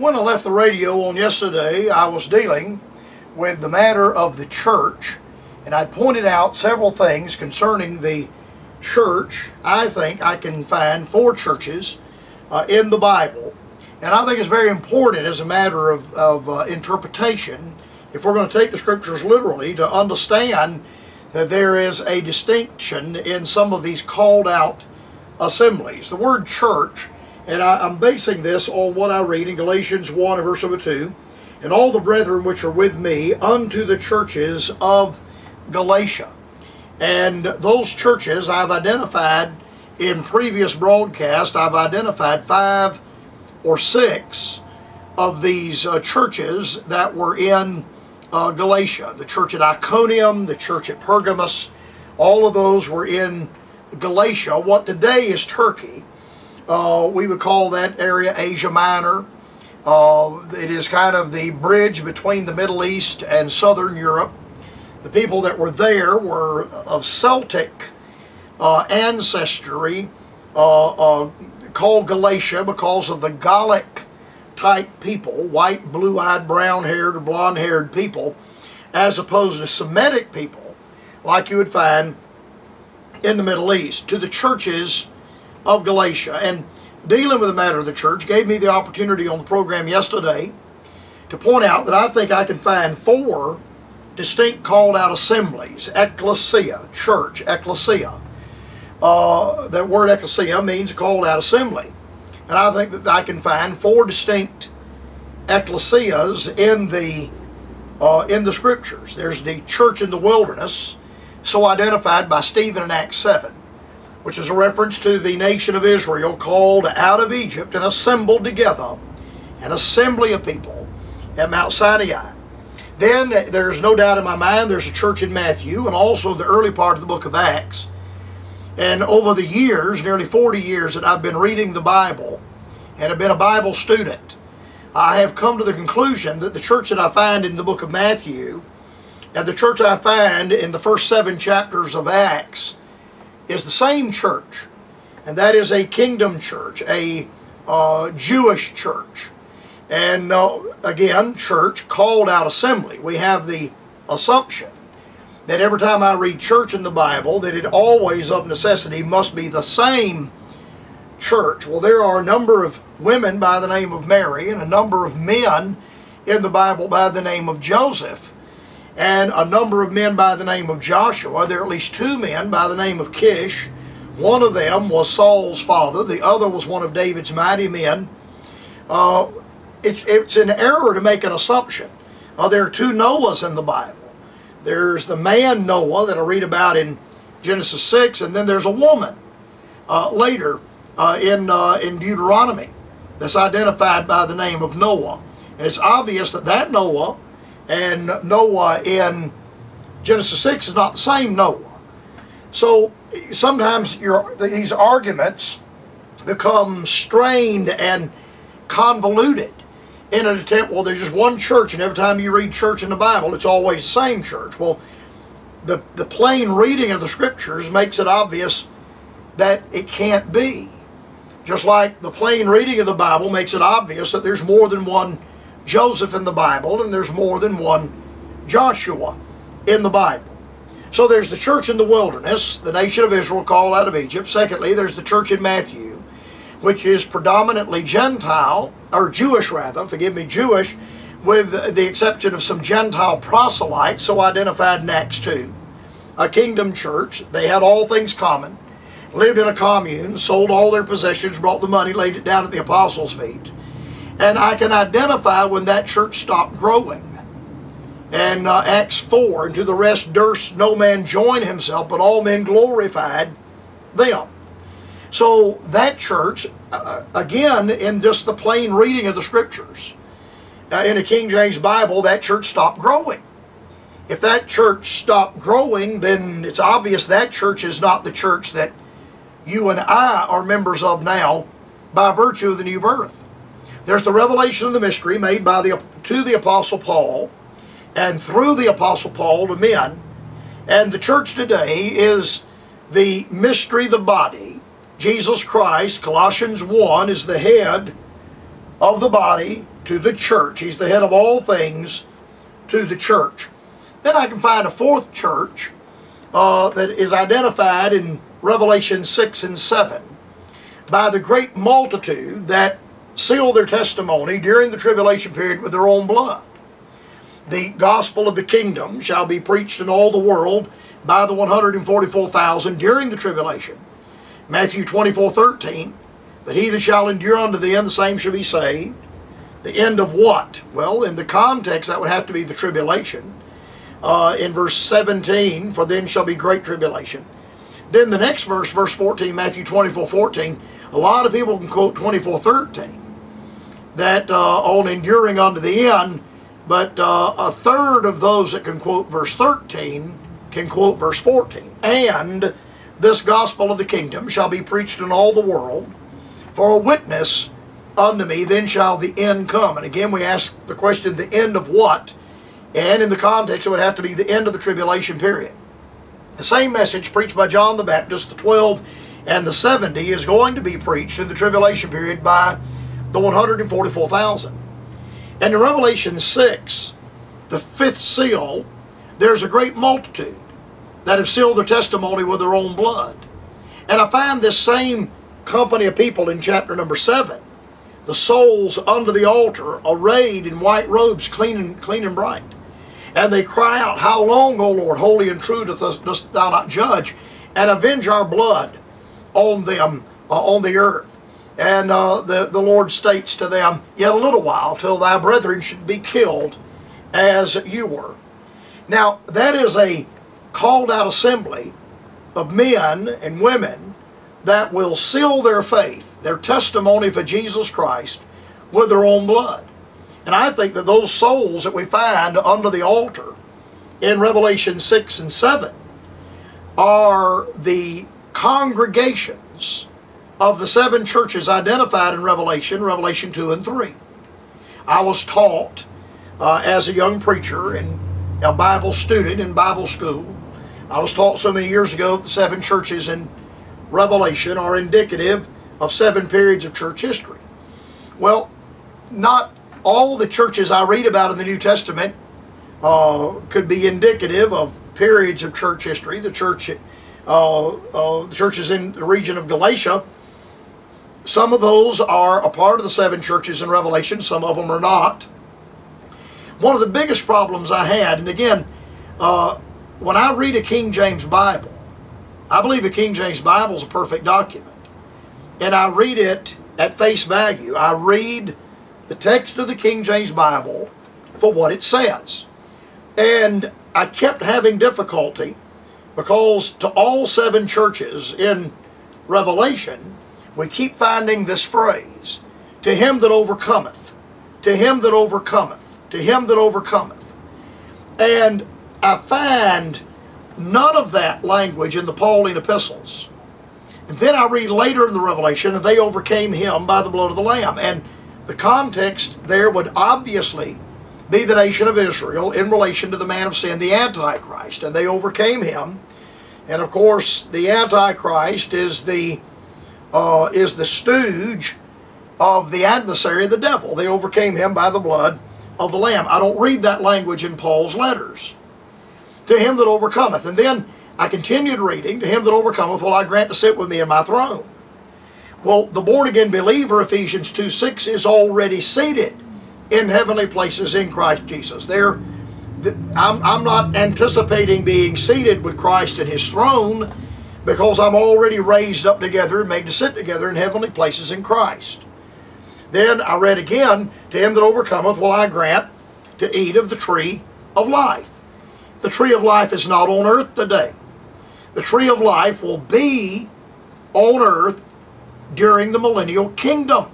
When I left the radio on yesterday, I was dealing with the matter of the church, and I pointed out several things concerning the church. I think I can find 4 churches in the Bible, and I think it's very important as a matter of interpretation, if we're going to take the scriptures literally, to understand that there is a distinction in some of these called out assemblies. The word church, and I'm basing this on what I read in Galatians 1 and verse number 2, and all the brethren which are with me unto the churches of Galatia. And those churches I've identified in previous broadcasts. I've identified 5 or 6 of these churches that were in Galatia. The church at Iconium, the church at Pergamos, all of those were in Galatia. What today is Turkey, we would call that area Asia Minor. It is kind of the bridge between the Middle East and Southern Europe. The people that were there were of Celtic ancestry, called Galatia because of the Gallic type people, white, blue-eyed, brown-haired, or blonde-haired people, as opposed to Semitic people like you would find in the Middle East, to the churches of Galatia. And dealing with the matter of the church gave me the opportunity on the program yesterday to point out that I think I can find 4 distinct called out assemblies. Ecclesia, church, ecclesia. That word ecclesia means called out assembly. And I think that I can find 4 distinct ecclesias in the scriptures. There's the church in the wilderness, so identified by Stephen in Acts 7, which is a reference to the nation of Israel called out of Egypt and assembled together, an assembly of people at Mount Sinai. Then there's no doubt in my mind there's a church in Matthew and also the early part of the book of Acts. And over the years, nearly 40 years that I've been reading the Bible and have been a Bible student, I have come to the conclusion that the church that I find in the book of Matthew and the church I find in the first 7 chapters of Acts is the same church. And that is a kingdom church, a Jewish church. And again, church, called out assembly. We have the assumption that every time I read church in the Bible, that it always of necessity must be the same church. Well, there are a number of women by the name of Mary and a number of men in the Bible by the name of Joseph and a number of men by the name of Joshua. There are at least 2 men by the name of Kish. One of them was Saul's father. The other was one of David's mighty men. It's an error to make an assumption. There are 2 Noahs in the Bible. There's the man Noah that I read about in Genesis 6, and then there's a woman later in Deuteronomy that's identified by the name of Noah. And it's obvious that Noah and Noah in Genesis 6 is not the same Noah. So sometimes these arguments become strained and convoluted in an attempt, well, there's just one church, and every time you read church in the Bible, it's always the same church. Well, the plain reading of the scriptures makes it obvious that it can't be. Just like the plain reading of the Bible makes it obvious that there's more than one Joseph in the Bible, and there's more than one Joshua in the Bible. So there's the church in the wilderness, the nation of Israel called out of Egypt. Secondly, there's the church in Matthew, which is predominantly Gentile, or Jewish rather, Jewish, with the exception of some Gentile proselytes, so identified in Acts 2. A kingdom church. They had all things common, lived in a commune, sold all their possessions, brought the money, laid it down at the apostles' feet. And I can identify when that church stopped growing. And Acts 4, and to the rest durst no man join himself, but all men glorified them. So that church, again, in just the plain reading of the scriptures, in a King James Bible, that church stopped growing. If that church stopped growing, then it's obvious that church is not the church that you and I are members of now by virtue of the new birth. There's the revelation of the mystery made to the Apostle Paul and through the Apostle Paul to men. And the church today is the mystery, the body. Jesus Christ, Colossians 1, is the head of the body, to the church. He's the head of all things to the church. Then I can find a fourth church that is identified in Revelation 6 and 7 by the great multitude that seal their testimony during the tribulation period with their own blood. The gospel of the kingdom shall be preached in all the world by the 144,000 during the tribulation. Matthew 24:13, but he that shall endure unto the end, the same shall be saved. The end of what? Well, in the context, that would have to be the tribulation. In verse 17, for then shall be great tribulation. Then the next verse, verse 14, Matthew 24:14, a lot of people can quote 24:13, that on enduring unto the end, but a third of those that can quote verse 13 can quote verse 14. And this gospel of the kingdom shall be preached in all the world for a witness unto me, then shall the end come. And again, we ask the question, the end of what? And in the context, it would have to be the end of the tribulation period. The same message preached by John the Baptist, the 12 and the 70, is going to be preached in the tribulation period by the 144,000. And in Revelation 6, the fifth seal, there's a great multitude that have sealed their testimony with their own blood. And I find this same company of people in chapter number 7, the souls under the altar, arrayed in white robes, clean and bright. And they cry out, how long, O Lord, holy and true dost thou not judge, and avenge our blood on them, on the earth? And the Lord states to them, yet a little while, till thy brethren should be killed as you were. Now, that is a called out assembly of men and women that will seal their faith, their testimony for Jesus Christ, with their own blood. And I think that those souls that we find under the altar in Revelation 6 and 7 are the congregations of the 7 churches identified in Revelation 2 and 3. I was taught as a young preacher and a Bible student in Bible school, I was taught so many years ago that the 7 churches in Revelation are indicative of 7 periods of church history. Well, not all the churches I read about in the New Testament could be indicative of periods of church history. The churches in the region of Galatia, some of those are a part of the 7 churches in Revelation, some of them are not. One of the biggest problems I had, and again, when I read a King James Bible, I believe a King James Bible is a perfect document. And I read it at face value. I read the text of the King James Bible for what it says. And I kept having difficulty because to all 7 churches in Revelation, we keep finding this phrase, to him that overcometh, to him that overcometh, to him that overcometh. And I find none of that language in the Pauline epistles. And then I read later in the Revelation, and they overcame him by the blood of the Lamb. And the context there would obviously be the nation of Israel in relation to the man of sin, the Antichrist. And they overcame him. And of course, the Antichrist is the stooge of the adversary, the devil. They overcame him by the blood of the Lamb. I don't read that language in Paul's letters. To him that overcometh. And then I continued reading, to him that overcometh will I grant to sit with me in my throne. Well, the born-again believer, Ephesians 2:6, is already seated in heavenly places in Christ Jesus. I'm not anticipating being seated with Christ in his throne, because I'm already raised up together and made to sit together in heavenly places in Christ. Then I read again, to him that overcometh will I grant to eat of the tree of life. The tree of life is not on earth today. The tree of life will be on earth during the millennial kingdom.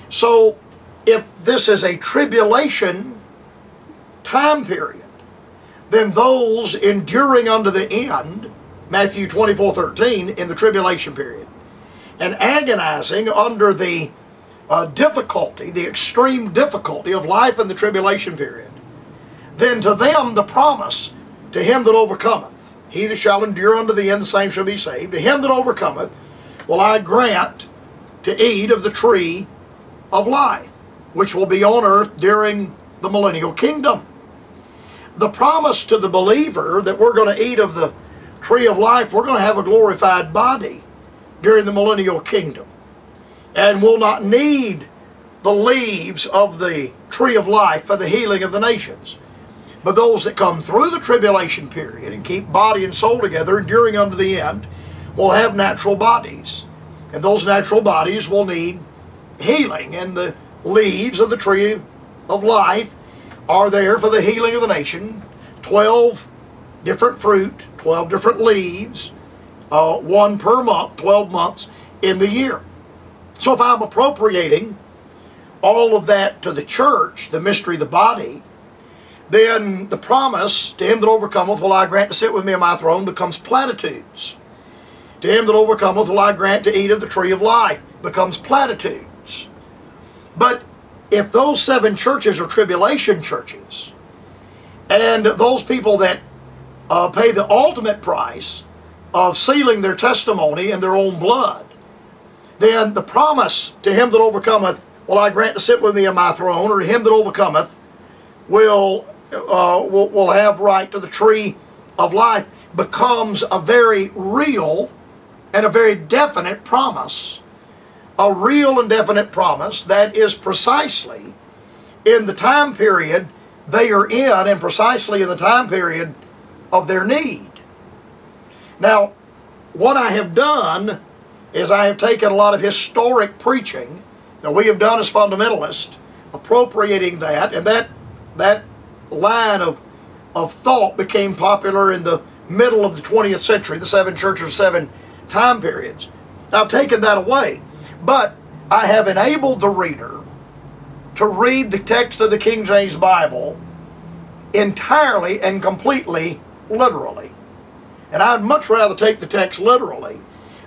So if this is a tribulation time period, then those enduring unto the end, Matthew 24:13, in the tribulation period, and agonizing under the difficulty, the extreme difficulty of life in the tribulation period, then to them the promise, to him that overcometh, he that shall endure unto the end, the same shall be saved. To him that overcometh will I grant to eat of the tree of life. which will be on earth during the millennial kingdom. The promise to the believer that we're going to eat of the tree of life, we're going to have a glorified body during the millennial kingdom, and will not need the leaves of the tree of life for the healing of the nations. But those that come through the tribulation period and keep body and soul together, enduring unto the end, will have natural bodies. And those natural bodies will need healing. And the leaves of the tree of life are there for the healing of the nation. 12 different fruit, 12 different leaves, one per month, 12 months in the year. So if I'm appropriating all of that to the church, the mystery of the body, then the promise, to him that overcometh will I grant to sit with me on my throne, becomes platitudes. To him that overcometh will I grant to eat of the tree of life, becomes platitudes. But if those 7 churches are tribulation churches, and those people that pay the ultimate price of sealing their testimony in their own blood, then the promise, to him that overcometh will I grant to sit with me on my throne, or to him that overcometh will have right to the tree of life, becomes a very real and a very definite promise. A real and definite promise that is precisely in the time period they are in, and precisely in the time period of their need. Now, what I have done is I have taken a lot of historic preaching that we have done as fundamentalists, appropriating that, and that line of thought became popular in the middle of the 20th century, the 7 churches, 7 time periods. Now, I've taken that away, but I have enabled the reader to read the text of the King James Bible entirely and completely literally. And I'd much rather take the text literally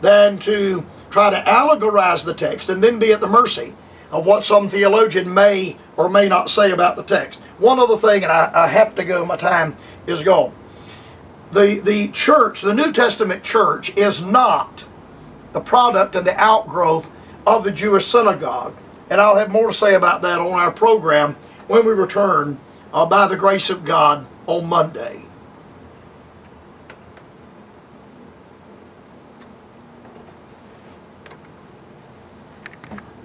than to try to allegorize the text and then be at the mercy of what some theologian may or may not say about the text. One other thing, and I have to go, my time is gone. The church, the New Testament church, is not the product and the outgrowth of the Jewish synagogue. And I'll have more to say about that on our program when we return by the grace of God on Monday.